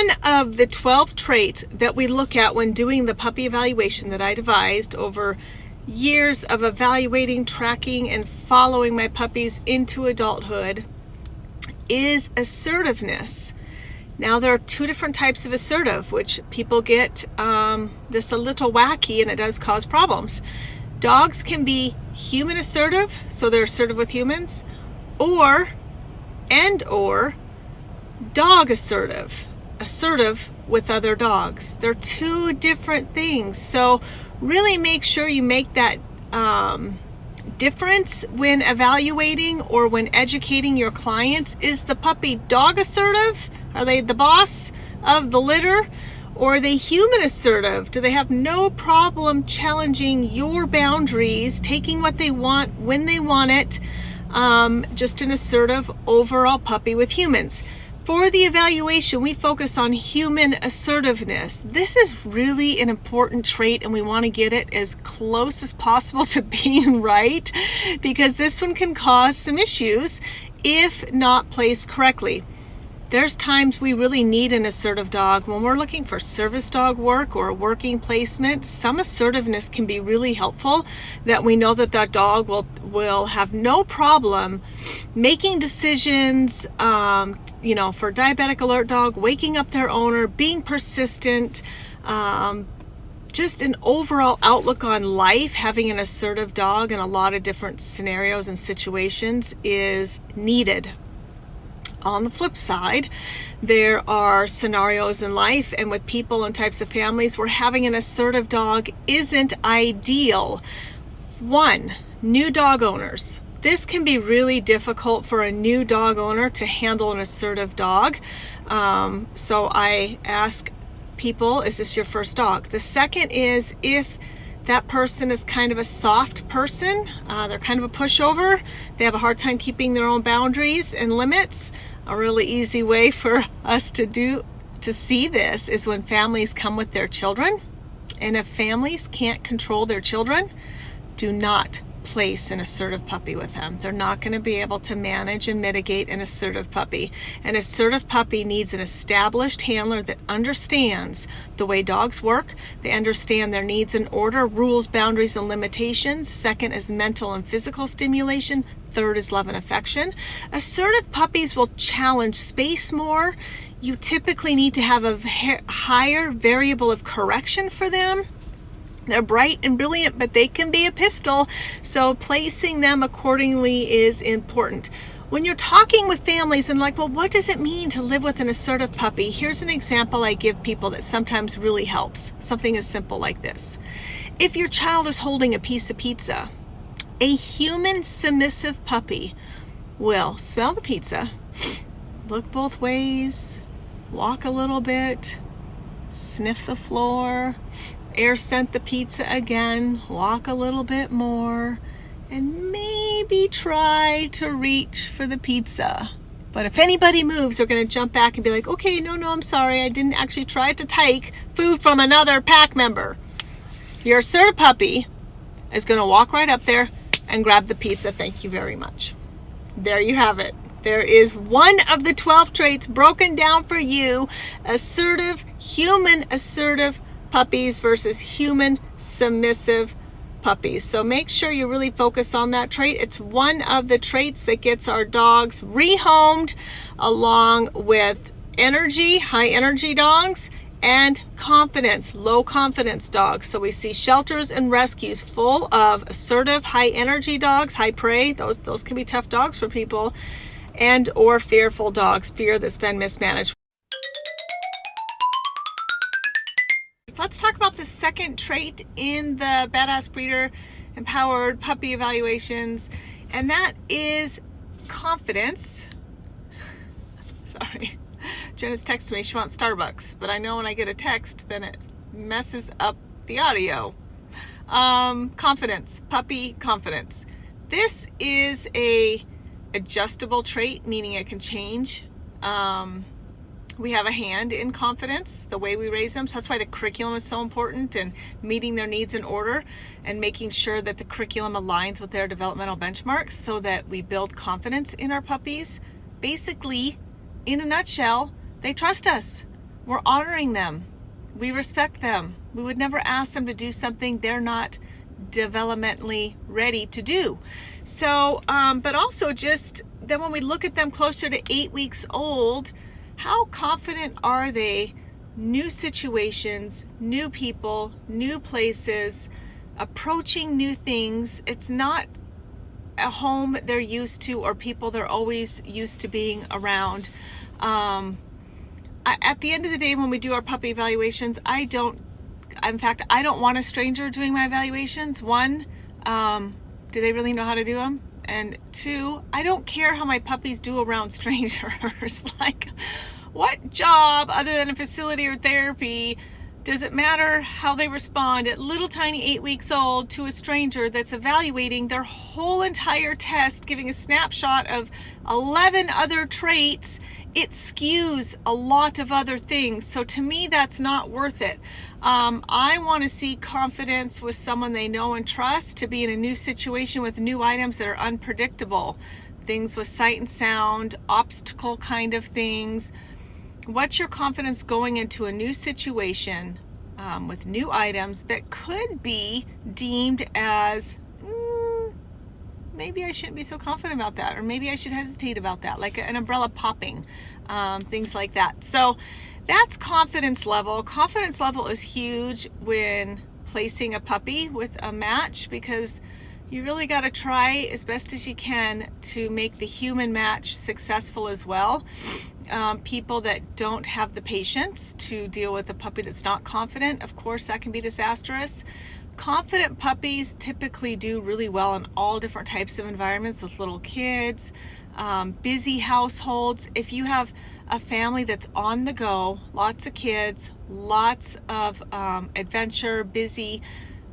One of the 12 traits that we look at when doing the puppy evaluation that I devised over years of evaluating, tracking, and following my puppies into adulthood is assertiveness. Now, there are two different types of assertive, which people get this a little wacky, and it does cause problems. Dogs can be human assertive, so they're assertive with humans, or dog assertive with other dogs. They're two different things. So really make sure you make that difference when evaluating or when educating your clients. Is the puppy dog assertive? Are they the boss of the litter? Or are they human assertive? Do they have no problem challenging your boundaries, taking what they want when they want it? Just an assertive overall puppy with humans. For the evaluation, we focus on human assertiveness. This is really an important trait, and we want to get it as close as possible to being right, because this one can cause some issues if not placed correctly. There's times we really need an assertive dog. When we're looking for service dog work or a working placement, some assertiveness can be really helpful, that we know that that dog will have no problem making decisions, for diabetic alert dog, waking up their owner, being persistent, just an overall outlook on life. Having an assertive dog in a lot of different scenarios and situations is needed. On the flip side, there are scenarios in life and with people and types of families where having an assertive dog isn't ideal. One, new dog owners. This can be really difficult for a new dog owner to handle an assertive dog. So I ask people, is this your first dog? The second is if that person is kind of a soft person, they're kind of a pushover, they have a hard time keeping their own boundaries and limits. A really easy way for us to see this is when families come with their children. And if families can't control their children, do not place an assertive puppy with them. They're not going to be able to manage and mitigate an assertive puppy. An assertive puppy needs an established handler that understands the way dogs work. They understand their needs and order, rules, boundaries, and limitations. Second is mental and physical stimulation. Third is love and affection. Assertive puppies will challenge space more. You typically need to have a higher variable of correction for them. They're bright and brilliant, but they can be a pistol, so placing them accordingly is important. When you're talking with families and well, what does it mean to live with an assertive puppy? Here's an example I give people that sometimes really helps. Something as simple like this. If your child is holding a piece of pizza, a human submissive puppy will smell the pizza, look both ways, walk a little bit, sniff the floor, air scent the pizza again, walk a little bit more, and maybe try to reach for the pizza. But if anybody moves, they're going to jump back and be like, okay, no, I'm sorry, I didn't actually try to take food from another pack member. Your assertive puppy is going to walk right up there and grab the pizza. Thank you very much. There you have it. There is one of the 12 traits broken down for you. Assertive, human assertive puppies versus human submissive puppies. So make sure you really focus on that trait. It's one of the traits that gets our dogs rehomed, along with energy, high energy dogs, and confidence, low confidence dogs. So we see shelters and rescues full of assertive, high energy dogs, high prey. Those can be tough dogs for people, and or fearful dogs, fear that's been mismanaged. Let's talk about the second trait in the Badass Breeder Empowered Puppy Evaluations, and that is confidence. Sorry, Jeanette's texted me, she wants Starbucks, but I know when I get a text, then it messes up the audio. Confidence, puppy confidence. This is a adjustable trait, meaning it can change. We have a hand in confidence, the way we raise them. So that's why the curriculum is so important, and meeting their needs in order and making sure that the curriculum aligns with their developmental benchmarks so that we build confidence in our puppies. Basically, in a nutshell, they trust us. we're honoring them. We respect them. We would never ask them to do something they're not developmentally ready to do. So, but also just then when we look at them closer to 8 weeks old, how confident are they? New situations, new people, new places, approaching new things. It's not a home they're used to or people they're always used to being around. At the end of the day, when we do our puppy evaluations, I don't want a stranger doing my evaluations. One, do they really know how to do them? And two, I don't care how my puppies do around strangers. Like, what job other than a facility or therapy does it matter how they respond at little tiny 8 weeks old to a stranger that's evaluating their whole entire test, giving a snapshot of 11 other traits? It skews a lot of other things. So to me, that's not worth it. I want to see confidence with someone they know and trust to be in a new situation with new items that are unpredictable. Things with sight and sound, obstacle kind of things. What's your confidence going into a new situation with new items that could be deemed as maybe I shouldn't be so confident about that, or maybe I should hesitate about that, like an umbrella popping, things like that. So that's confidence level. Confidence level is huge when placing a puppy with a match, because you really got to try as best as you can to make the human match successful as well. People that don't have the patience to deal with a puppy that's not confident, of course, that can be disastrous. Confident puppies typically do really well in all different types of environments with little kids, busy households. If you have a family that's on the go, lots of kids, lots of adventure, busy,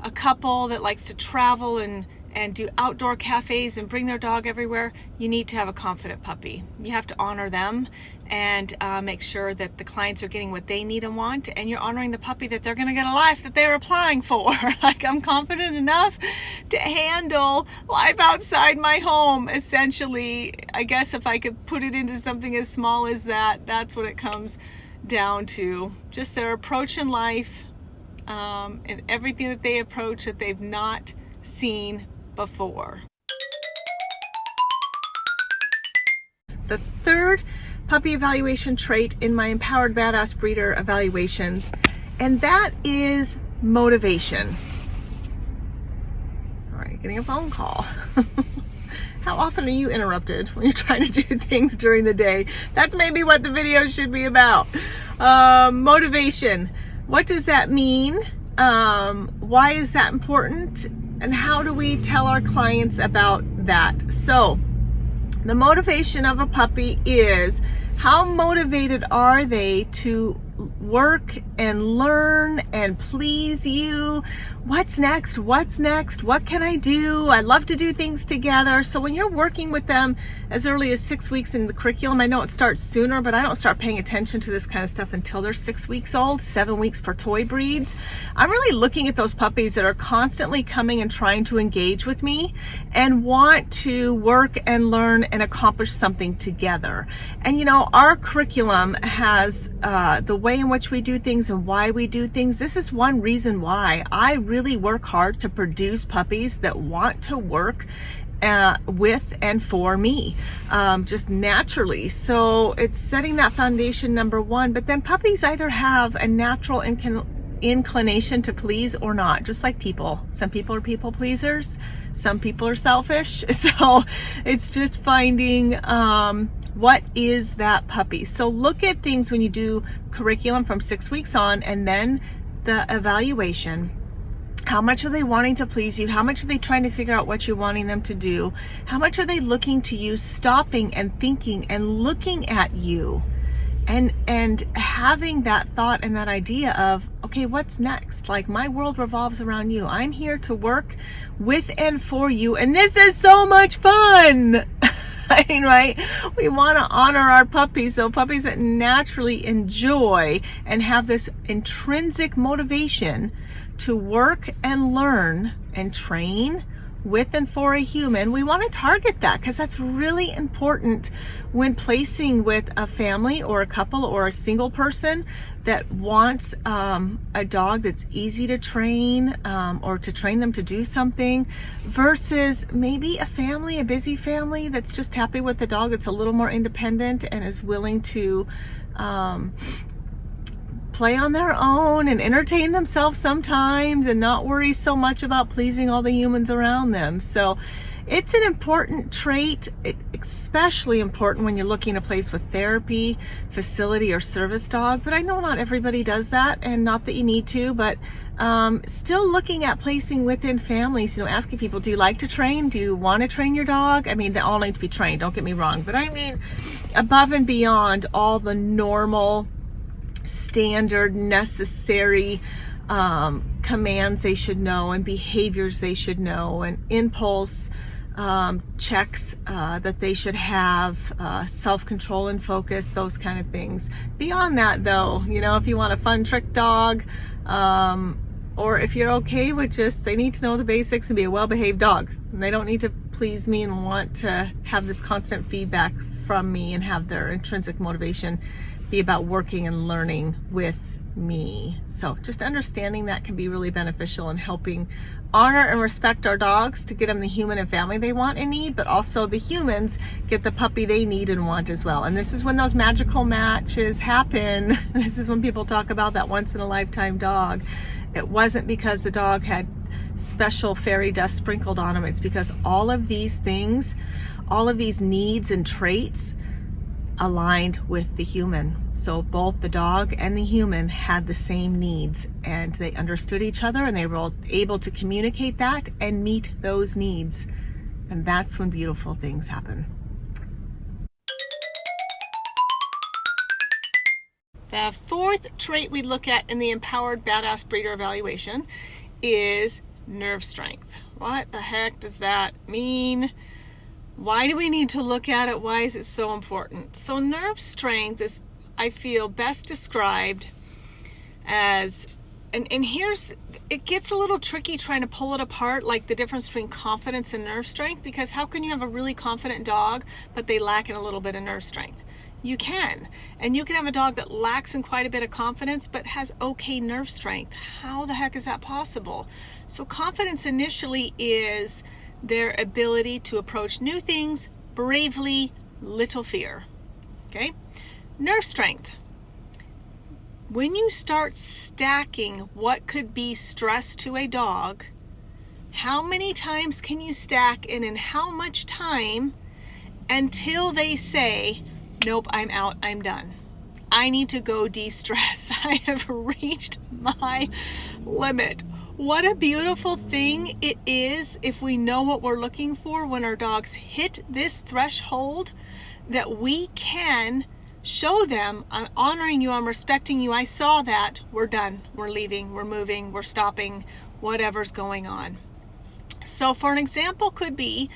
a couple that likes to travel and do outdoor cafes and bring their dog everywhere, you need to have a confident puppy. You have to honor them and make sure that the clients are getting what they need and want, and you're honoring the puppy that they're going to get a life that they're applying for. Like, I'm confident enough to handle life outside my home, essentially. I guess if I could put it into something as small as that, that's what it comes down to. Just their approach in life, and everything that they approach that they've not seen before. The third puppy evaluation trait in my Empowered Badass Breeder evaluations, and that is motivation. Sorry, getting a phone call. How often are you interrupted when you're trying to do things during the day? That's maybe what the video should be about. Motivation. What does that mean? Why is that important? And how do we tell our clients about that? So, the motivation of a puppy is, how motivated are they to work and learn and please you? What's next? What's next? What can I do? I love to do things together. So when you're working with them as early as 6 weeks in the curriculum, I know it starts sooner, but I don't start paying attention to this kind of stuff until they're 6 weeks old, 7 weeks for toy breeds. I'm really looking at those puppies that are constantly coming and trying to engage with me and want to work and learn and accomplish something together. And you know, our curriculum has the way in which we do things and why we do things. This is one reason why I really work hard to produce puppies that want to work with and for me, just naturally. So it's setting that foundation, number one. But then puppies either have a natural inclination to please or not, just like people. Some people are people pleasers, some people are selfish. So it's just finding what is that puppy. So look at things when you do curriculum from 6 weeks on, and then the evaluation. How much are they wanting to please you? How much are they trying to figure out what you're wanting them to do? How much are they looking to you, stopping and thinking and looking at you, and having that thought and that idea of, okay, what's next? Like, my world revolves around you. I'm here to work with and for you, and this is so much fun. I mean, right? We want to honor our puppies. So puppies that naturally enjoy and have this intrinsic motivation to work and learn and train with and for a human, we want to target that because that's really important when placing with a family or a couple or a single person that wants a dog that's easy to train or to train them to do something, versus maybe a family, a busy family that's just happy with a dog that's a little more independent and is willing to play on their own and entertain themselves sometimes and not worry so much about pleasing all the humans around them. So it's an important trait, especially important when you're looking at a place with therapy, facility, or service dog. But I know not everybody does that, and not that you need to, but still looking at placing within families, asking people, do you like to train? Do you want to train your dog? I mean, they all need to be trained, don't get me wrong, but I mean above and beyond all the normal, standard, necessary commands they should know, and behaviors they should know, and impulse checks that they should have, self-control and focus, those kind of things. Beyond that though, if you want a fun trick dog, or if you're okay with just, they need to know the basics and be a well-behaved dog, and they don't need to please me and want to have this constant feedback from me and have their intrinsic motivation be about working and learning with me. So just understanding that can be really beneficial in helping honor and respect our dogs to get them the human and family they want and need, but also the humans get the puppy they need and want as well. And this is when those magical matches happen. This is when people talk about that once in a lifetime dog. It wasn't because the dog had special fairy dust sprinkled on him. It's because all of these things, all of these needs and traits aligned with the human. So both the dog and the human had the same needs, and they understood each other, and they were able to communicate that and meet those needs. And that's when beautiful things happen. The fourth trait we look at in the Empowered Badass Breeder evaluation is nerve strength. What the heck does that mean? Why do we need to look at it? Why is it so important? So nerve strength is, I feel, best described as, and here's, it gets a little tricky trying to pull it apart, like the difference between confidence and nerve strength, because how can you have a really confident dog, but they lack in a little bit of nerve strength? You can. And you can have a dog that lacks in quite a bit of confidence, but has okay nerve strength. How the heck is that possible? So confidence initially is their ability to approach new things bravely, little fear. Okay? Nerve strength. When you start stacking what could be stress to a dog, how many times can you stack and in how much time until they say, nope, I'm out, I'm done. I need to go de-stress. I have reached my limit. What a beautiful thing it is if we know what we're looking for when our dogs hit this threshold, that we can show them, I'm honoring you, I'm respecting you, I saw that, we're done, we're leaving, we're moving, we're stopping, whatever's going on. So for an example could be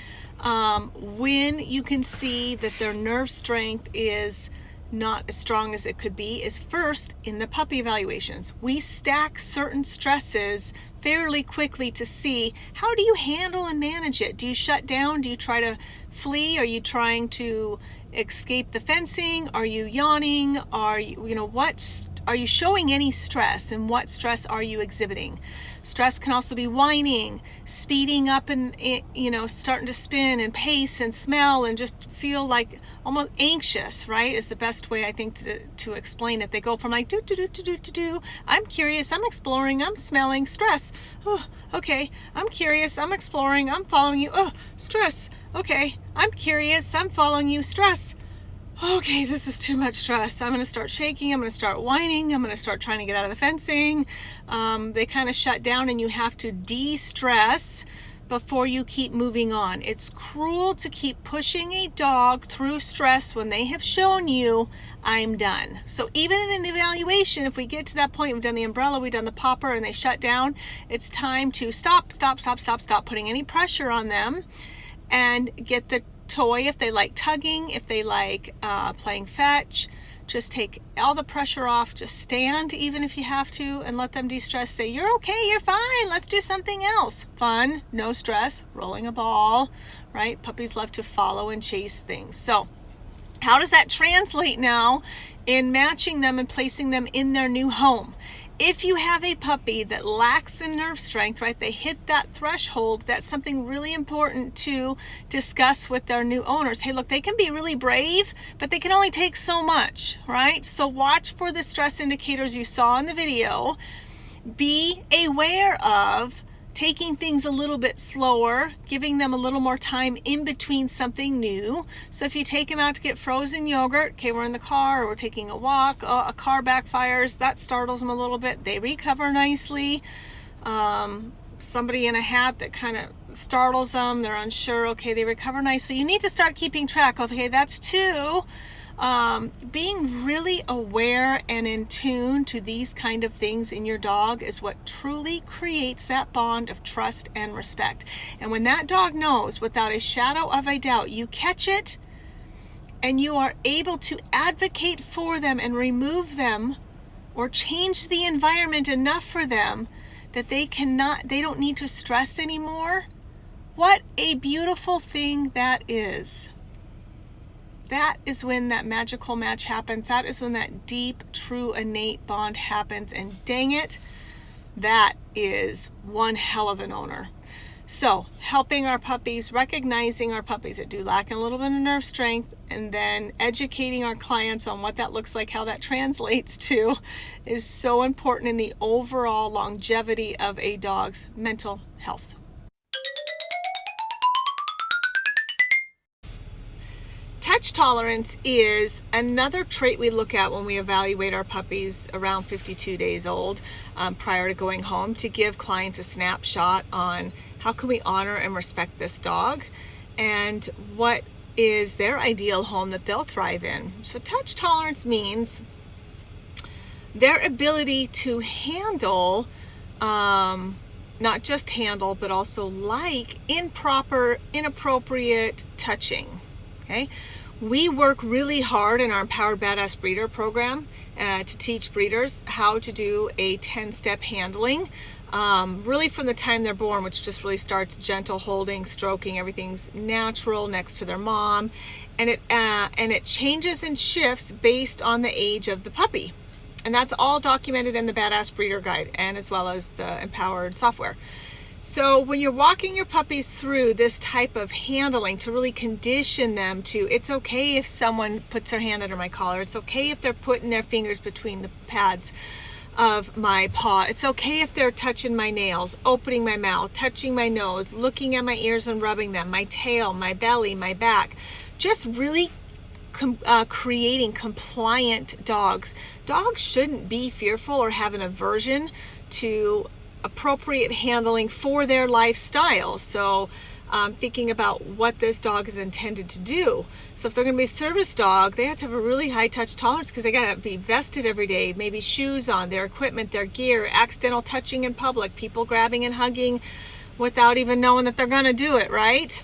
when you can see that their nerve strength is not as strong as it could be is first in the puppy evaluations. We stack certain stresses fairly quickly to see how do you handle and manage it. Do you shut down? Do you try to flee? Are you trying to escape the fencing? Are you yawning? Are you showing any stress, and what stress are you exhibiting? Stress can also be whining, speeding up, and starting to spin and pace and smell and just feel like almost anxious, right? Is the best way I think to explain it. They go from like do, I'm curious, I'm exploring, I'm smelling, stress. Oh, okay, I'm curious, I'm exploring, I'm following you. Oh, stress. Okay, I'm curious, I'm following you, stress. Okay, this is too much stress. I'm going to start shaking. I'm going to start whining. I'm going to start trying to get out of the fencing. They kind of shut down, and you have to de-stress before you keep moving on. It's cruel to keep pushing a dog through stress when they have shown you, I'm done. So even in the evaluation, if we get to that point, we've done the umbrella, we've done the popper, and they shut down, it's time to stop putting any pressure on them and get the toy if they like tugging, if they like playing fetch, Just take all the pressure off. Just stand even if you have to and let them de-stress. Say, you're okay, you're fine, let's do something else. Fun, no stress, rolling a ball, right? Puppies love to follow and chase things. So how does that translate now in matching them and placing them in their new home? If you have a puppy that lacks in nerve strength, right, they hit that threshold, that's something really important to discuss with their new owners. Hey, look, they can be really brave, but they can only take so much, right? So watch for the stress indicators you saw in the video. Be aware of taking things a little bit slower, giving them a little more time in between something new. So if you take them out to get frozen yogurt, okay, we're in the car or we're taking a walk, a car backfires, that startles them a little bit, they recover nicely. Somebody in a hat that kind of startles them, they're unsure, okay, they recover nicely. You need to start keeping track, okay, that's 2. Being really aware and in tune to these kind of things in your dog is what truly creates that bond of trust and respect. And when that dog knows without a shadow of a doubt, you catch it and you are able to advocate for them and remove them or change the environment enough for them that they don't need to stress anymore. What a beautiful thing that is. That is when that magical match happens. That is when that deep, true, innate bond happens. And dang it, that is one hell of an owner. So helping our puppies, recognizing our puppies that do lack a little bit of nerve strength, and then educating our clients on what that looks like, how that translates to, is so important in the overall longevity of a dog's mental health. Touch tolerance is another trait we look at when we evaluate our puppies around 52 days old, prior to going home, to give clients a snapshot on how can we honor and respect this dog and what is their ideal home that they'll thrive in. So touch tolerance means their ability to handle, not just handle, but also like inappropriate touching. Okay, we work really hard in our Empowered Badass Breeder program to teach breeders how to do a 10-step handling, really from the time they're born, which just really starts gentle holding, stroking, everything's natural next to their mom, and it changes and shifts based on the age of the puppy, and that's all documented in the Badass Breeder Guide and as well as the Empowered software. So when you're walking your puppies through this type of handling to really condition them to, it's okay if someone puts their hand under my collar, it's okay if they're putting their fingers between the pads of my paw, it's okay if they're touching my nails, opening my mouth, touching my nose, looking at my ears and rubbing them, my tail, my belly, my back, just really creating compliant dogs. Dogs shouldn't be fearful or have an aversion to appropriate handling for their lifestyle. So thinking about what this dog is intended to do. So if they're going to be a service dog, they have to have a really high touch tolerance because they got to be vested every day, maybe shoes on, their equipment, their gear, accidental touching in public, people grabbing and hugging without even knowing that they're going to do it, right?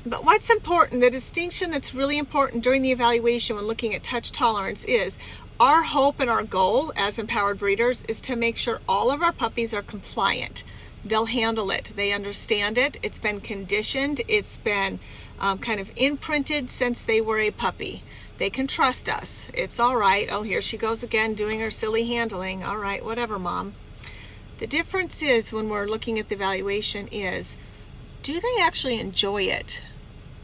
But what's important, the distinction that's really important during the evaluation when looking at touch tolerance is our hope and our goal as empowered breeders is to make sure all of our puppies are compliant. They'll handle it. They understand it. It's been conditioned. It's been kind of imprinted since they were a puppy. They can trust us. It's all right. Oh, here she goes again doing her silly handling. All right, whatever, Mom. The difference is when we're looking at the evaluation is, do they actually enjoy it?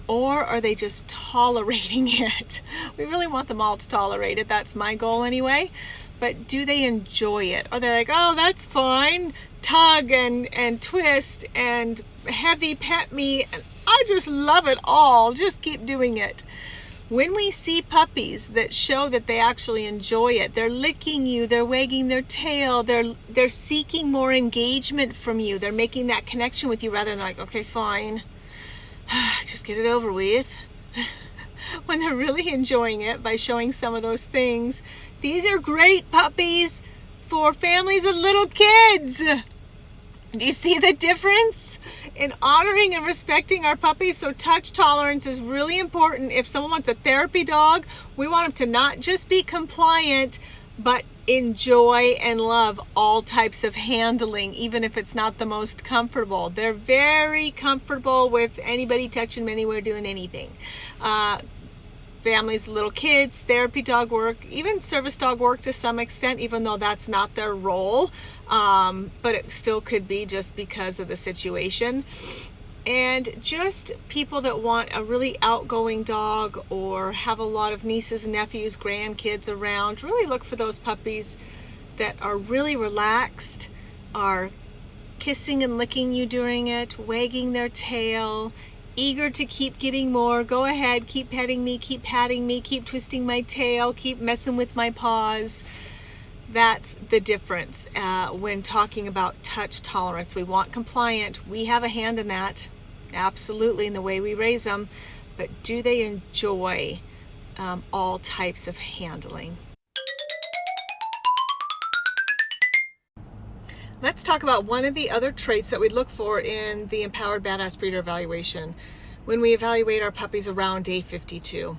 Or are they just tolerating it? We really want them all to tolerate it. That's my goal anyway. But do they enjoy it? Are they like, oh, that's fine, tug and twist and heavy pet me, and I just love it all, just keep doing it. When we see puppies that show that they actually enjoy it, they're licking you, they're wagging their tail, they're seeking more engagement from you, they're making that connection with you rather than like, okay, fine, just get it over with. When they're really enjoying it by showing some of those things, these are great puppies for families with little kids. Do you see the difference in honoring and respecting our puppies? So touch tolerance is really important. If someone wants a therapy dog, we want them to not just be compliant, but enjoy and love all types of handling, even if it's not the most comfortable. They're very comfortable with anybody touching them anywhere, doing anything. Families, little kids, therapy dog work, even service dog work to some extent, even though that's not their role. But it still could be just because of the situation. And just people that want a really outgoing dog or have a lot of nieces, nephews, grandkids around, really look for those puppies that are really relaxed, are kissing and licking you during it, wagging their tail, eager to keep getting more. Go ahead, keep petting me, keep patting me, keep twisting my tail, keep messing with my paws. That's the difference when talking about touch tolerance. We want compliant. We have a hand in that, absolutely, in the way we raise them. But do they enjoy all types of handling? Let's talk about one of the other traits that we look for in the Empowered Badass Breeder evaluation when we evaluate our puppies around day 52.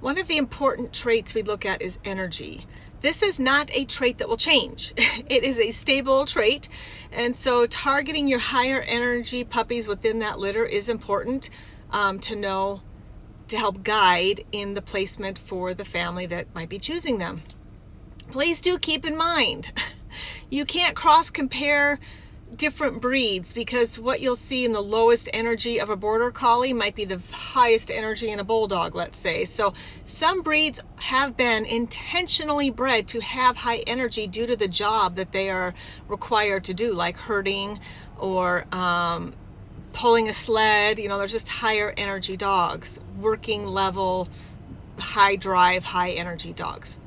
One of the important traits we look at is energy. This is not a trait that will change. It is a stable trait. And so targeting your higher energy puppies within that litter is important to know, to help guide in the placement for the family that might be choosing them. Please do keep in mind, you can't cross compare different breeds, because what you'll see in the lowest energy of a border collie might be the highest energy in a bulldog, let's say. So some breeds have been intentionally bred to have high energy due to the job that they are required to do, like herding or pulling a sled. You know, they're just higher energy dogs, working level, high drive, high energy dogs.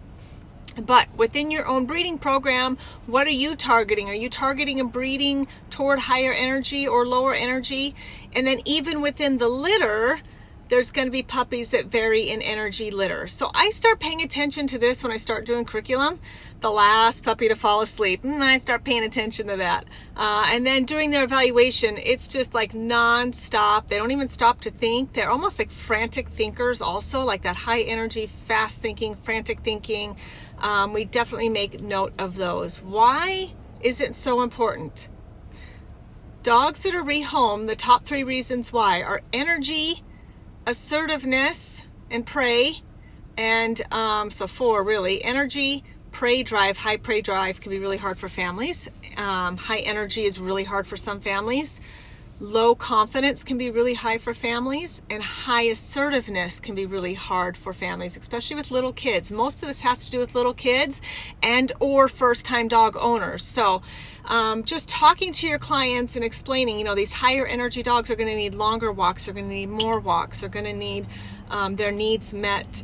But within your own breeding program, what are you targeting? Are you targeting a breeding toward higher energy or lower energy? And then even within the litter, there's going to be puppies that vary in energy litter. So I start paying attention to this when I start doing curriculum. The last puppy to fall asleep, I start paying attention to that. And then during their evaluation, it's just like non-stop. They don't even stop to think. They're almost like frantic thinkers also, like that high energy, fast thinking, frantic thinking. We definitely make note of those. Why is it so important? Dogs that are rehomed, the top 3 reasons why are energy, assertiveness, and prey. And so 4 really. Energy, prey drive, high prey drive can be really hard for families. High energy is really hard for some families. Low confidence can be really high for families, and high assertiveness can be really hard for families, especially with little kids. Most of this has to do with little kids and or first-time dog owners. So just talking to your clients and explaining, you know, these higher energy dogs are going to need longer walks, they're going to need more walks, they're going to need their needs met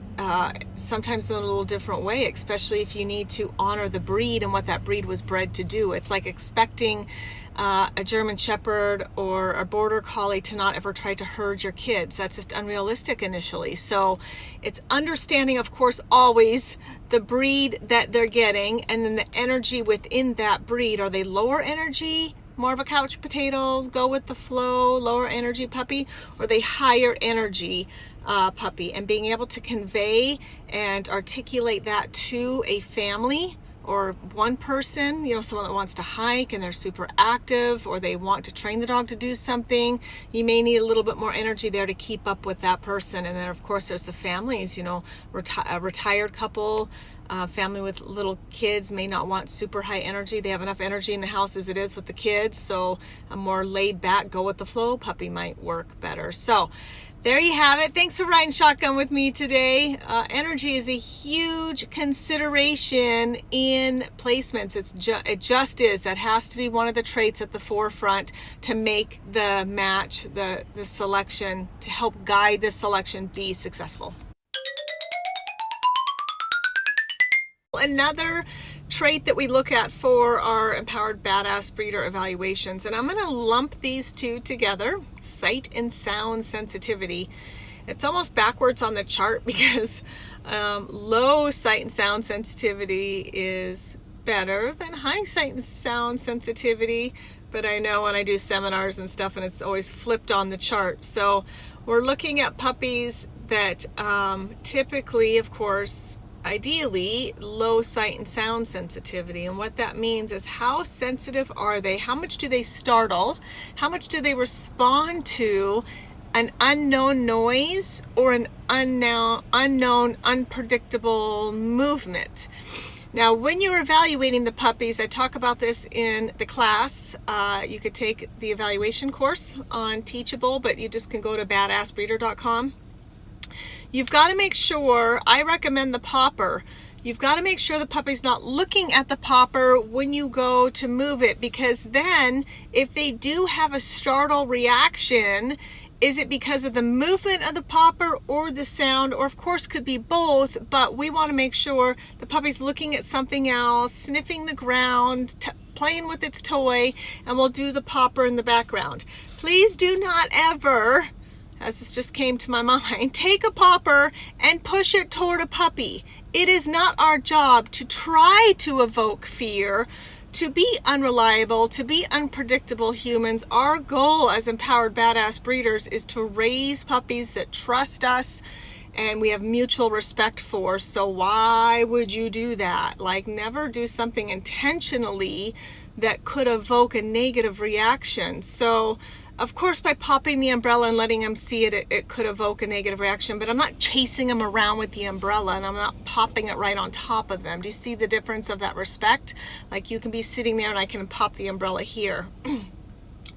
sometimes in a little different way, especially if you need to honor the breed and what that breed was bred to do. It's like expecting a German Shepherd or a Border Collie to not ever try to herd your kids. That's just unrealistic initially. So it's understanding, of course, always the breed that they're getting, and then the energy within that breed. Are they lower energy, more of a couch potato, go with the flow, lower energy puppy, or are they higher energy puppy? And being able to convey and articulate that to a family or one person, you know, someone that wants to hike and they're super active, or they want to train the dog to do something, you may need a little bit more energy there to keep up with that person. And then of course there's the families, you know, a retired couple, family with little kids may not want super high energy. They have enough energy in the house as it is with the kids, so a more laid back, go with the flow puppy might work better. So there you have it. Thanks for riding shotgun with me today. Energy is a huge consideration in placements. It just is. That has to be one of the traits at the forefront to make the match, the selection, to help guide the selection be successful. Another trait that we look at for our Empowered Badass Breeder evaluations, and I'm going to lump these two together, sight and sound sensitivity. It's almost backwards on the chart because low sight and sound sensitivity is better than high sight and sound sensitivity, but I know when I do seminars and stuff and it's always flipped on the chart. So we're looking at puppies that typically, of course, ideally low sight and sound sensitivity. And what that means is, how sensitive are they? How much do they startle? How much do they respond to an unknown noise or an unknown, unpredictable movement? Now, when you're evaluating the puppies, I talk about this in the class. You could take the evaluation course on Teachable, but you just can go to badassbreeder.com. You've got to make sure, I recommend the popper. You've got to make sure the puppy's not looking at the popper when you go to move it, because then if they do have a startle reaction, is it because of the movement of the popper or the sound? Or of course could be both, but we want to make sure the puppy's looking at something else, sniffing the ground, playing with its toy, and we'll do the popper in the background. Please do not ever, as this just came to my mind, take a popper and push it toward a puppy. It is not our job to try to evoke fear, to be unreliable, to be unpredictable humans. Our goal as empowered badass breeders is to raise puppies that trust us and we have mutual respect for. So why would you do that? Like, never do something intentionally that could evoke a negative reaction. So of course, by popping the umbrella and letting them see it, it could evoke a negative reaction, but I'm not chasing them around with the umbrella and I'm not popping it right on top of them. Do you see the difference of that respect? Like, you can be sitting there and I can pop the umbrella here.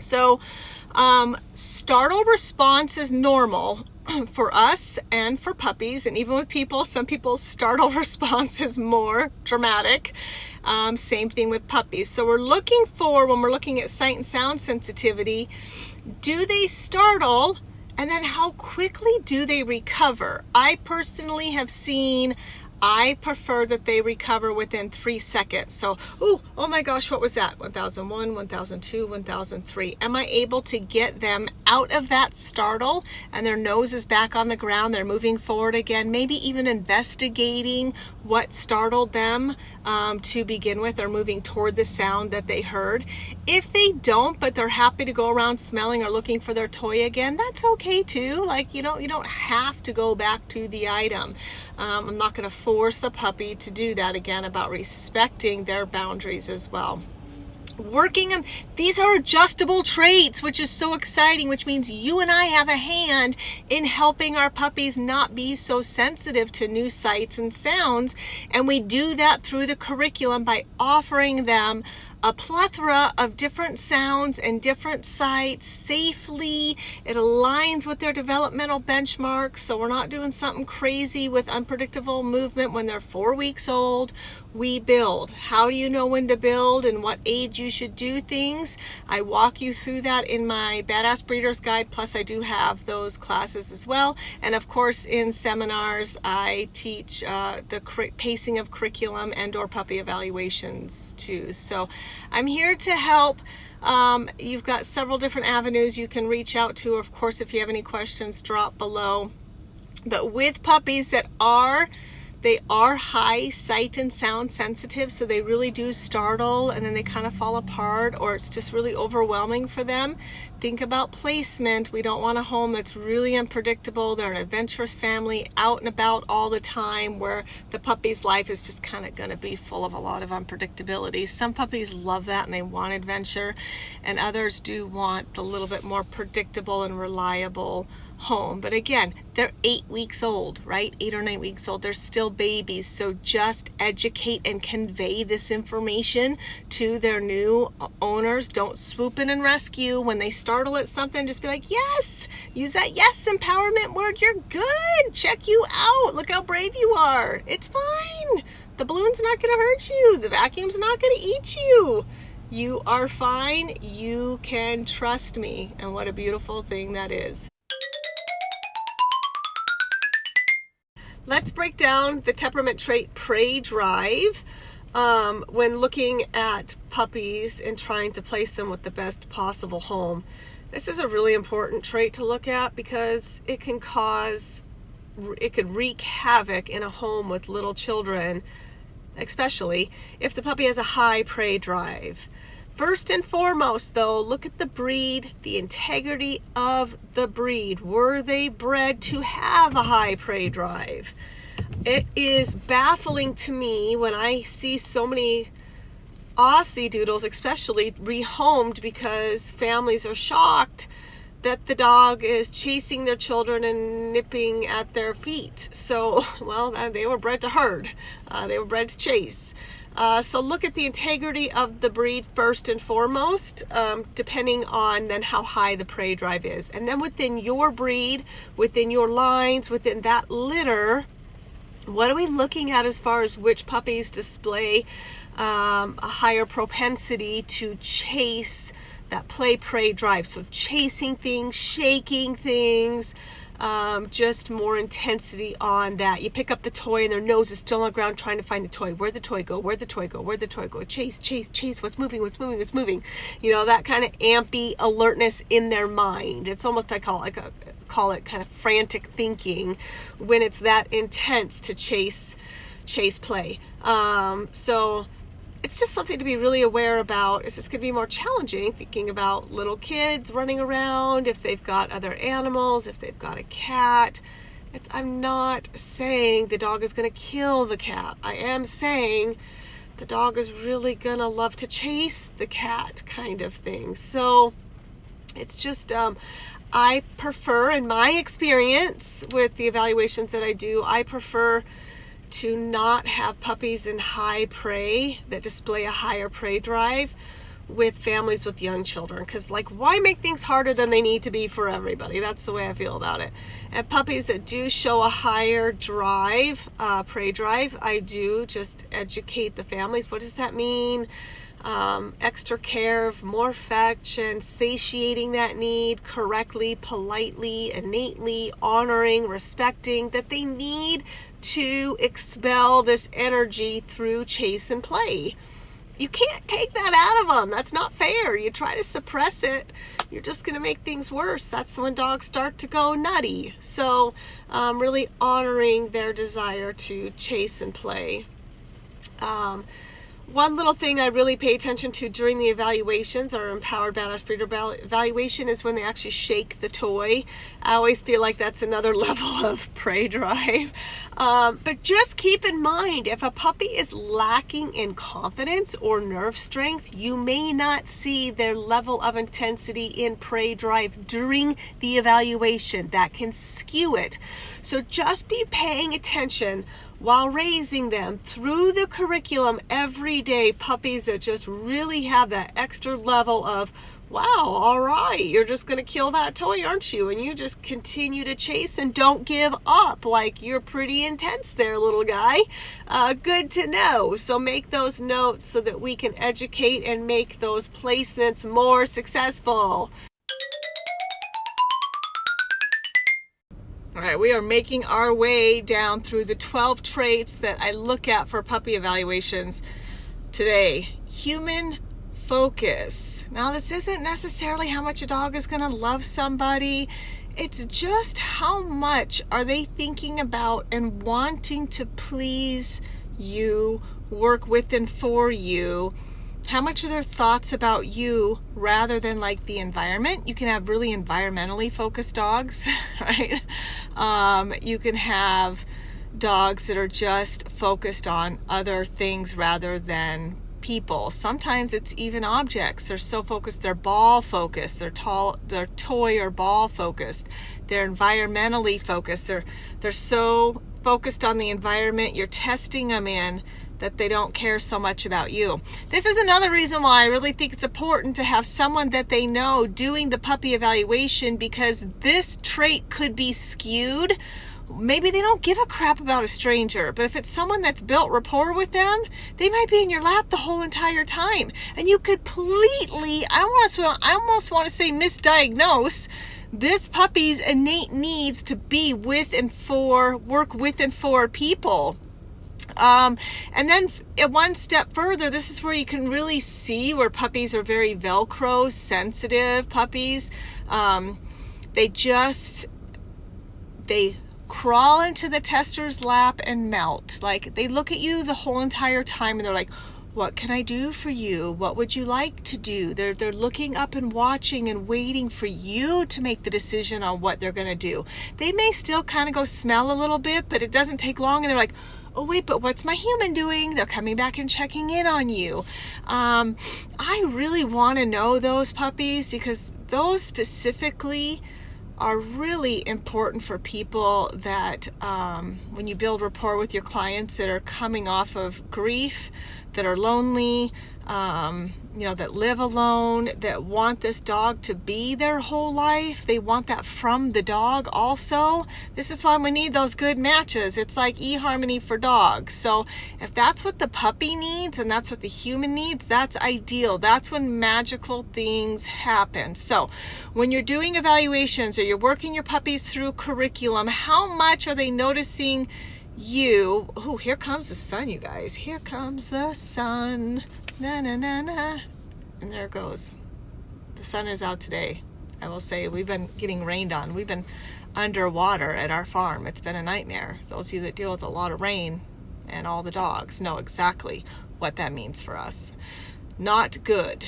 So, startle response is normal for us and for puppies, and even with people. Some people's startle response is more dramatic. Same thing with puppies. So we're looking for, when we're looking at sight and sound sensitivity, do they startle, and then how quickly do they recover? I personally have seen, I prefer that they recover within 3 seconds. So, oh my gosh, what was that? 1001, 1002, 1003. Am I able to get them out of that startle and their nose is back on the ground? They're moving forward again, maybe even investigating what startled them to begin with, or moving toward the sound that they heard. If they don't, but they're happy to go around smelling or looking for their toy again, that's okay too. Like, you don't have to go back to the item. I'm not going to force a puppy to do that. Again, about respecting their boundaries as well. Working on these are adjustable traits, which is so exciting, which means you and I have a hand in helping our puppies not be so sensitive to new sights and sounds. And we do that through the curriculum by offering them a plethora of different sounds and different sights safely. It aligns with their developmental benchmarks, so we're not doing something crazy with unpredictable movement when they're 4 weeks old. We build. How do you know when to build and what age you should do things? I walk you through that in my Badass Breeders Guide, plus I do have those classes as well. And of course, in seminars, I teach the pacing of curriculum and or puppy evaluations too. So I'm here to help. You've got several different avenues you can reach out to. Of course, if you have any questions, drop below. But with puppies that they are high sight and sound sensitive, so they really do startle and then they kind of fall apart, or it's just really overwhelming for them. Think about placement. We don't want a home that's really unpredictable. They're an adventurous family out and about all the time, where the puppy's life is just kind of going to be full of a lot of unpredictability. Some puppies love that and they want adventure, and others do want the little bit more predictable and reliable home. But again, they're 8 weeks old, right? 8 or 9 weeks old. They're still babies. So just educate and convey this information to their new owners. Don't swoop in and rescue. When they startle at something, just be like, yes, use that yes empowerment word. You're good. Check you out. Look how brave you are. It's fine. The balloon's not going to hurt you. The vacuum's not going to eat you. You are fine. You can trust me. And what a beautiful thing that is. Let's break down the temperament trait prey drive when looking at puppies and trying to place them with the best possible home. This is a really important trait to look at because it could wreak havoc in a home with little children, especially if the puppy has a high prey drive. First and foremost, though, look at the breed, the integrity of the breed. Were they bred to have a high prey drive? It is baffling to me when I see so many Aussie doodles, especially, rehomed because families are shocked that the dog is chasing their children and nipping at their feet. So, well, they were bred to herd. They were bred to chase. So look at the integrity of the breed first and foremost, depending on then how high the prey drive is. And then within your breed, within your lines, within that litter, what are we looking at as far as which puppies display a higher propensity to chase that prey drive? So chasing things, shaking things, just more intensity on that. You pick up the toy and their nose is still on the ground trying to find the toy. Where'd the toy go? Where'd the toy go? Where'd the toy go? Chase, chase, chase. What's moving? What's moving? What's moving? You know, that kind of ampy alertness in their mind. It's almost, I call it kind of frantic thinking when it's that intense to chase play. So it's just something to be really aware about. It's just going to be more challenging thinking about little kids running around, if they've got other animals, if they've got a cat. I'm not saying the dog is going to kill the cat. I am saying the dog is really going to love to chase the cat, kind of thing. So it's just, I prefer, in my experience with the evaluations that I do, I prefer to not have puppies in high prey that display a higher prey drive with families with young children, because why make things harder than they need to be for everybody? That's the way I feel about it. And puppies that do show a higher drive, prey drive, I do just educate the families. What does that mean? Extra care, more affection, satiating that need correctly, politely, innately, honoring, respecting that they need to expel this energy through chase and play. You can't take that out of them. That's not fair. You try to suppress it, you're just going to make things worse. That's when dogs start to go nutty. So really honoring their desire to chase and play. One little thing I really pay attention to during the evaluations, or Empowered Badass Breeder evaluation, is when they actually shake the toy. I always feel like that's another level of prey drive. But just keep in mind, if a puppy is lacking in confidence or nerve strength, you may not see their level of intensity in prey drive during the evaluation. That can skew it. So just be paying attention while raising them through the curriculum every day. Puppies that just really have that extra level of, wow, all right, you're just going to kill that toy, aren't you? And you just continue to chase and don't give up. You're pretty intense there, little guy. Good to know. So make those notes so that we can educate and make those placements more successful. All right, we are making our way down through the 12 traits that I look at for puppy evaluations today. Human focus. Now, this isn't necessarily how much a dog is going to love somebody. It's just how much are they thinking about and wanting to please you, work with and for you. How much are their thoughts about you rather than the environment? You can have really environmentally focused dogs, right? You can have dogs that are just focused on other things rather than people. Sometimes it's even objects. They're so focused, they're ball focused, they're toy or ball focused. They're environmentally focused. They're so focused on the environment you're testing them in that they don't care so much about you. This is another reason why I really think it's important to have someone that they know doing the puppy evaluation, because this trait could be skewed. Maybe they don't give a crap about a stranger, but if it's someone that's built rapport with them, they might be in your lap the whole entire time. And you completely, I almost want to say misdiagnose this puppy's innate needs to be with and for, work with and for people. And then one step further, this is where you can really see where puppies are very Velcro sensitive puppies. They crawl into the tester's lap and melt. They look at you the whole entire time and they're like, What can I do for you? What would you like to do? They're looking up and watching and waiting for you to make the decision on what they're going to do. They may still kind of go smell a little bit, but it doesn't take long, and they're like, oh wait, but what's my human doing? They're coming back and checking in on you. I really want to know those puppies, because those specifically are really important for people that when you build rapport with your clients that are coming off of grief, that are lonely, that live alone, that want this dog to be their whole life. They want that from the dog also. This is why we need those good matches. It's like eHarmony for dogs. So if that's what the puppy needs and that's what the human needs, that's ideal. That's when magical things happen. So when you're doing evaluations or you're working your puppies through curriculum, how much are they noticing you? Oh, here comes the sun, you guys. Here comes the sun. Na na na na. And there it goes. The sun is out today. I will say we've been getting rained on. We've been underwater at our farm. It's been a nightmare. Those of you that deal with a lot of rain and all the dogs know exactly what that means for us. Not good.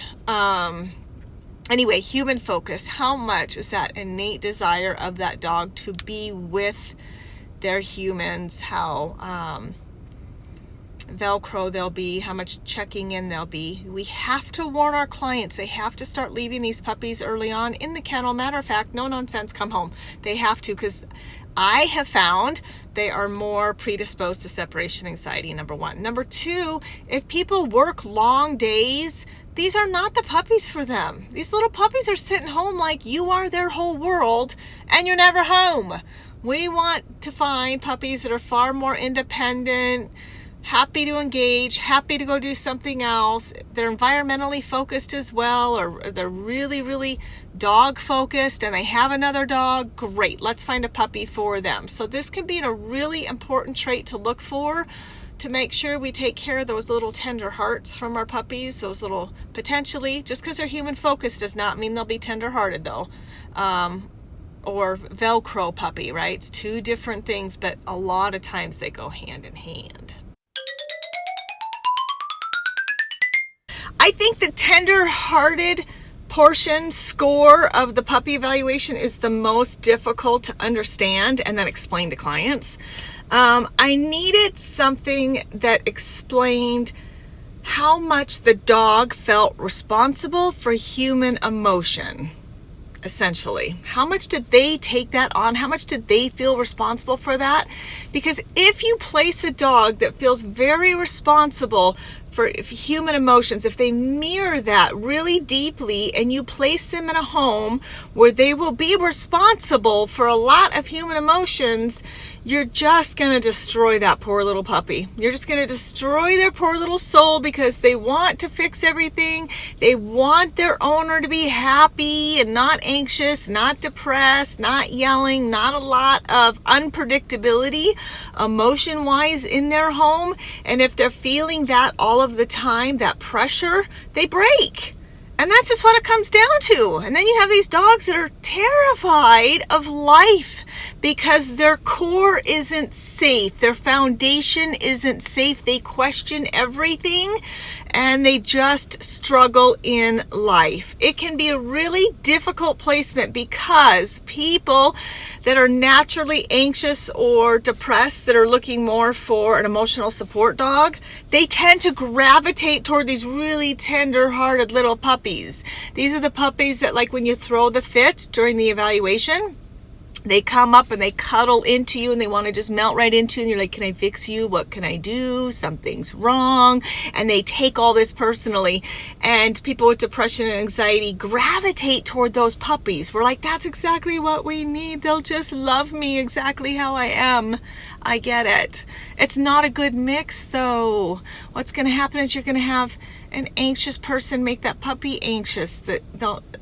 Anyway, human focus. How much is that innate desire of that dog to be with their humans? How Velcro they'll be, how much checking in they'll be. We have to warn our clients. They have to start leaving these puppies early on in the kennel. Matter of fact, no nonsense, come home. They have to, because I have found they are more predisposed to separation anxiety, number one. Number two, if people work long days, these are not the puppies for them. These little puppies are sitting home like you are their whole world and you're never home. We want to find puppies that are far more independent, happy to engage, happy to go do something else. They're environmentally focused as well, or they're really, really dog focused and they have another dog. Great, let's find a puppy for them. So this can be a really important trait to look for, to make sure we take care of those little tender hearts from our puppies, those little potentially, just because they're human focused does not mean they'll be tender hearted though. Or Velcro puppy, right? It's two different things, but a lot of times they go hand in hand. I think the tender-hearted portion score of the puppy evaluation is the most difficult to understand and then explain to clients. I needed something that explained how much the dog felt responsible for human emotion, essentially. How much did they take that on? How much did they feel responsible for that? Because if you place a dog that feels very responsible for human emotions, if they mirror that really deeply and you place them in a home where they will be responsible for a lot of human emotions, you're just going to destroy that poor little puppy. You're just going to destroy their poor little soul because they want to fix everything. They want their owner to be happy and not anxious, not depressed, not yelling, not a lot of unpredictability emotion-wise in their home. And if they're feeling that all of the time, that pressure, they break. And that's just what it comes down to. And then you have these dogs that are terrified of life because their core isn't safe. Their foundation isn't safe. They question everything and they just struggle in life. It can be a really difficult placement because people that are naturally anxious or depressed, that are looking more for an emotional support dog, they tend to gravitate toward these really tender-hearted little puppies. These are the puppies that, like, when you throw the fit during the evaluation, they come up and they cuddle into you and they want to just melt right into you. And you're like, can I fix you? What can I do? Something's wrong. And they take all this personally. And people with depression and anxiety gravitate toward those puppies. We're like, that's exactly what we need. They'll just love me exactly how I am. I get it. It's not a good mix though. What's going to happen is you're going to have an anxious person make that puppy anxious.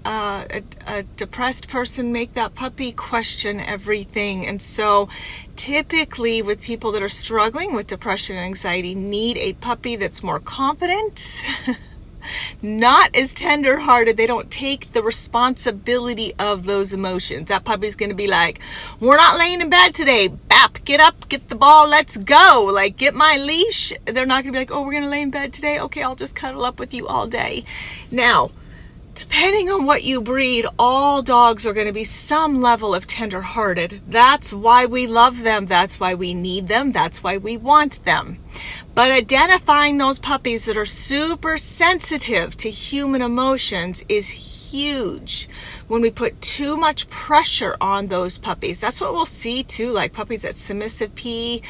A depressed person make that puppy question everything. And so typically with people that are struggling with depression and anxiety need a puppy that's more confident, not as tender-hearted. They don't take the responsibility of those emotions. That puppy's going to be like, we're not laying in bed today. Bap, get up, get the ball, let's go. Like, get my leash. They're not going to be like, oh, we're going to lay in bed today. Okay, I'll just cuddle up with you all day. Now, depending on what you breed, all dogs are going to be some level of tender-hearted. That's why we love them. That's why we need them. That's why we want them. But identifying those puppies that are super sensitive to human emotions is huge. When we put too much pressure on those puppies, that's what we'll see too, like puppies that submissive pee,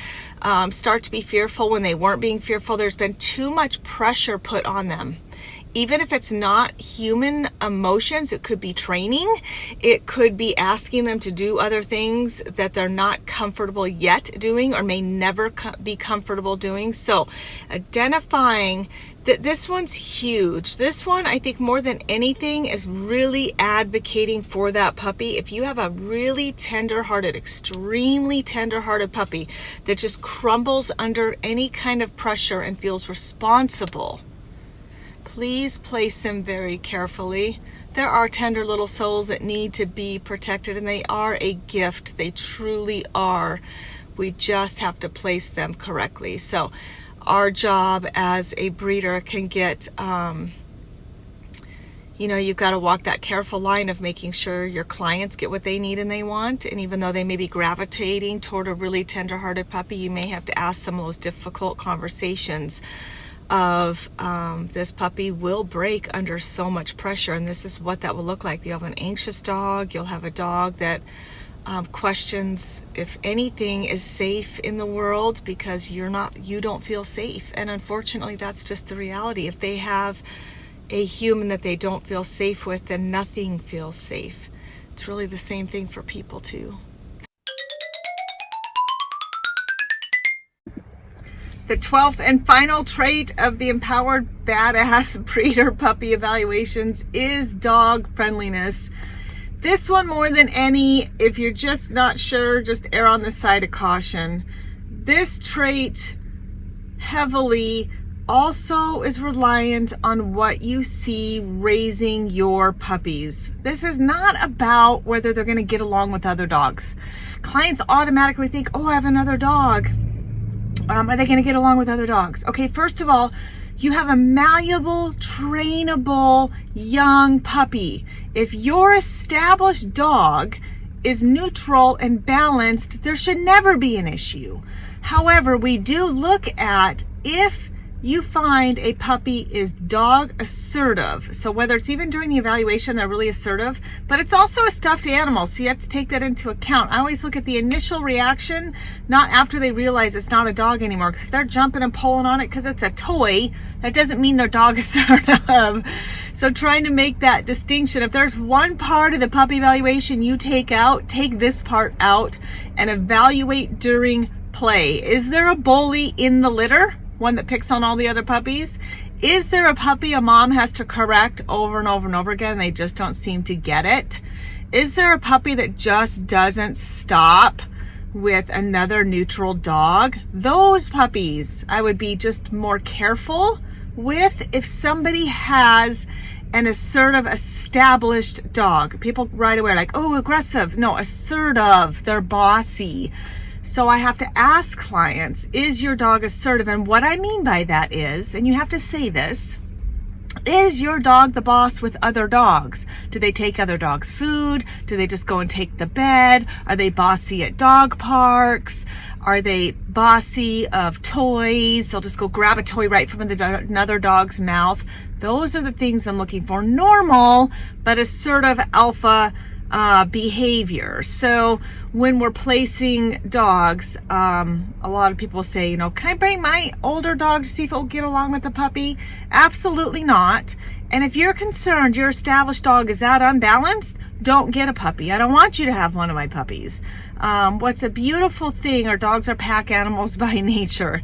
start to be fearful when they weren't being fearful. There's been too much pressure put on them. Even if it's not human emotions, it could be training. It could be asking them to do other things that they're not comfortable yet doing or may never be comfortable doing. So identifying that this one's huge. This one, I think more than anything, is really advocating for that puppy. If you have a really tender-hearted, extremely tender-hearted puppy that just crumbles under any kind of pressure and feels responsible, please place them very carefully. There are tender little souls that need to be protected, and they are a gift. They truly are. We just have to place them correctly. So our job as a breeder can get, you've got to walk that careful line of making sure your clients get what they need and they want. And even though they may be gravitating toward a really tender-hearted puppy, you may have to ask some of those difficult conversations of this puppy will break under so much pressure, and this is what that will look like. You'll have an anxious dog. You'll have a dog that questions if anything is safe in the world because you don't feel safe. And unfortunately, that's just the reality. If they have a human that they don't feel safe with, then nothing feels safe. It's really the same thing for people too. The 12th and final trait of the empowered badass breeder puppy evaluations is dog friendliness. This one, more than any, if you're just not sure, just err on the side of caution. This trait heavily also is reliant on what you see raising your puppies. This is not about whether they're going to get along with other dogs. Clients automatically think, oh, I have another dog. Are they going to get along with other dogs? Okay, first of all, you have a malleable, trainable young puppy. If your established dog is neutral and balanced, there should never be an issue. However, we do look at if you find a puppy is dog assertive. So whether it's even during the evaluation, they're really assertive, but it's also a stuffed animal. So you have to take that into account. I always look at the initial reaction, not after they realize it's not a dog anymore. Because if they're jumping and pulling on it because it's a toy, that doesn't mean they're dog assertive. So trying to make that distinction. If there's one part of the puppy evaluation you take out, take this part out and evaluate during play. Is there a bully in the litter? One that picks on all the other puppies? Is there a puppy a mom has to correct over and over and over again and they just don't seem to get it? Is there a puppy that just doesn't stop with another neutral dog? Those puppies I would be just more careful with. If somebody has an assertive, established dog, people right away are like, oh, aggressive. No, assertive. They're bossy. So I have to ask clients, is your dog assertive? And what I mean by that is, and you have to say this, is your dog the boss with other dogs? Do they take other dogs' food? Do they just go and take the bed? Are they bossy at dog parks? Are they bossy of toys? They'll just go grab a toy right from another dog's mouth. Those are the things I'm looking for. Normal, but assertive alpha behavior. So when we're placing dogs, a lot of people say, can I bring my older dog to see if it will get along with the puppy? Absolutely not. And if you're concerned your established dog is that unbalanced, don't get a puppy. I don't want you to have one of my puppies. What's a beautiful thing, our dogs are pack animals by nature.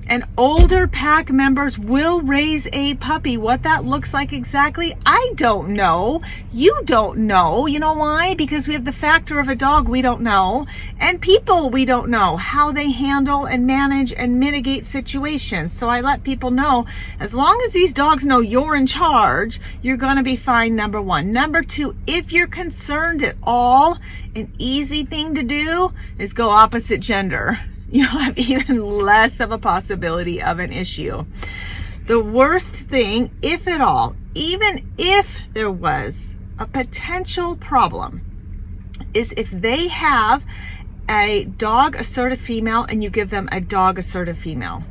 And older pack members will raise a puppy. What that looks like exactly, I don't know. You don't know. You know why? Because we have the factor of a dog we don't know, and people we don't know how they handle and manage and mitigate situations. So I let people know, as long as these dogs know you're in charge, you're going to be fine, number one. Number two, if you're concerned at all, an easy thing to do is go opposite gender. You'll have even less of a possibility of an issue. The worst thing, if at all, even if there was a potential problem, is if they have a dog assertive female and you give them a dog assertive female.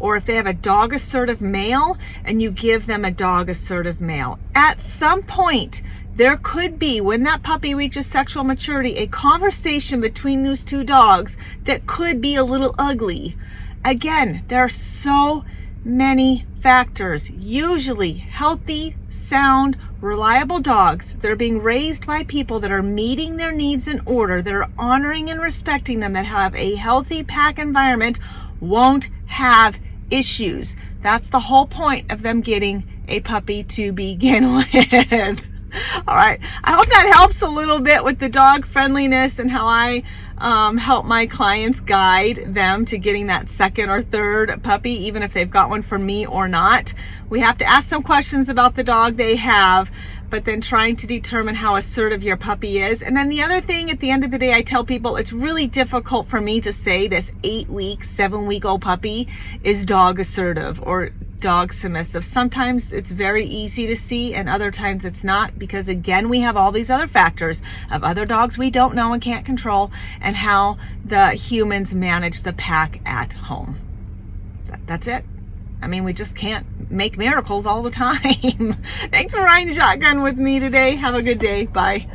Or if they have a dog assertive male and you give them a dog assertive male. At some point, there could be, when that puppy reaches sexual maturity, a conversation between those two dogs that could be a little ugly. Again, there are so many factors. Usually healthy, sound, reliable dogs that are being raised by people that are meeting their needs in order, that are honoring and respecting them, that have a healthy pack environment, won't have issues. That's the whole point of them getting a puppy to begin with. All right, I hope that helps a little bit with the dog friendliness and how I help my clients guide them to getting that second or third puppy, even if they've got one from me or not. We have to ask some questions about the dog they have, but then trying to determine how assertive your puppy is. And then the other thing, at the end of the day, I tell people it's really difficult for me to say this 8-week, 7-week-old puppy is dog assertive or dog submissive. Sometimes it's very easy to see and other times it's not, because again, we have all these other factors of other dogs we don't know and can't control, and how the humans manage the pack at home. That's it. I mean, we just can't make miracles all the time. Thanks for riding shotgun with me today. Have a good day. Bye.